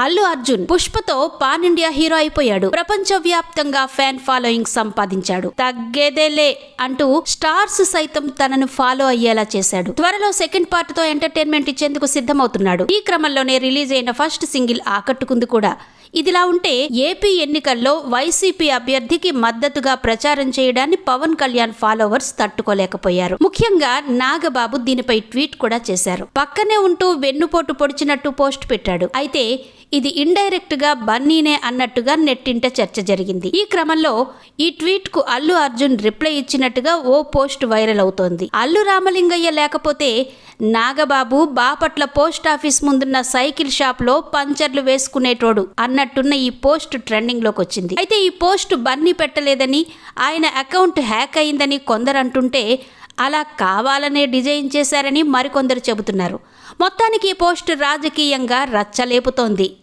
అల్లు అర్జున్ పుష్పతో pan India hero అయిపోయాడు. ప్రపంచ వ్యాప్తంగా ఫ్యాన్ ఫాలోయింగ్ సంపాదించాడు. తగ్గేదేలే అంటూ స్టార్స్ సైతం తనను ఫాలో అయ్యేలా చేశాడు. త్వరలో సెకండ్ పార్ట్ తో ఎంటర్టైన్మెంట్ ఇచ్చేందుకు సిద్ధమవుతున్నాడు. ఈ క్రమంలోనే రిలీజ్ అయిన ఫస్ట్ సింగిల్ ఆకట్టుకుంది కూడా. ఇదిలా ఉంటే ఏపీ ఎన్నికల్లో వైసీపీ అభ్యర్థికి మద్దతుగా ప్రచారం చేయడాన్ని పవన్ కళ్యాణ్ ఫాలోవర్స్ తట్టుకోలేకపోయారు. ముఖ్యంగా నాగబాబు దీనిపై ట్వీట్ కూడా చేశారు. పక్కనే ఉంటూ వెన్నుపోటు పొడిచినట్టు పోస్ట్ పెట్టాడు. అయితే ఇది ఇండైరెక్ట్ గా బన్నీనే అన్నట్టుగా నెట్టింట చర్చ జరిగింది. ఈ క్రమంలో ఈ ట్వీట్ కు అల్లు అర్జున్ రిప్లై ఇచ్చినట్టుగా ఓ పోస్ట్ వైరల్ అవుతోంది. అల్లు రామలింగయ్య లేకపోతే నాగబాబు బాపట్ల పోస్ట్ ఆఫీస్ ముందున్న సైకిల్ షాప్ లో పంచర్లు వేసుకునేటోడు అన్నట్టున్న ఈ పోస్ట్ ట్రెండింగ్ లోకి వచ్చింది. అయితే ఈ పోస్ట్ బన్నీ పెట్టలేదని, ఆయన అకౌంట్ హ్యాక్ అయిందని కొందరు అంటుంటే, అలా కావాలనే డిజైన్ చేశారని మరికొందరు చెబుతున్నారు. మొత్తానికి ఈ పోస్ట్ రాజకీయంగా రచ్చలేపుతోంది.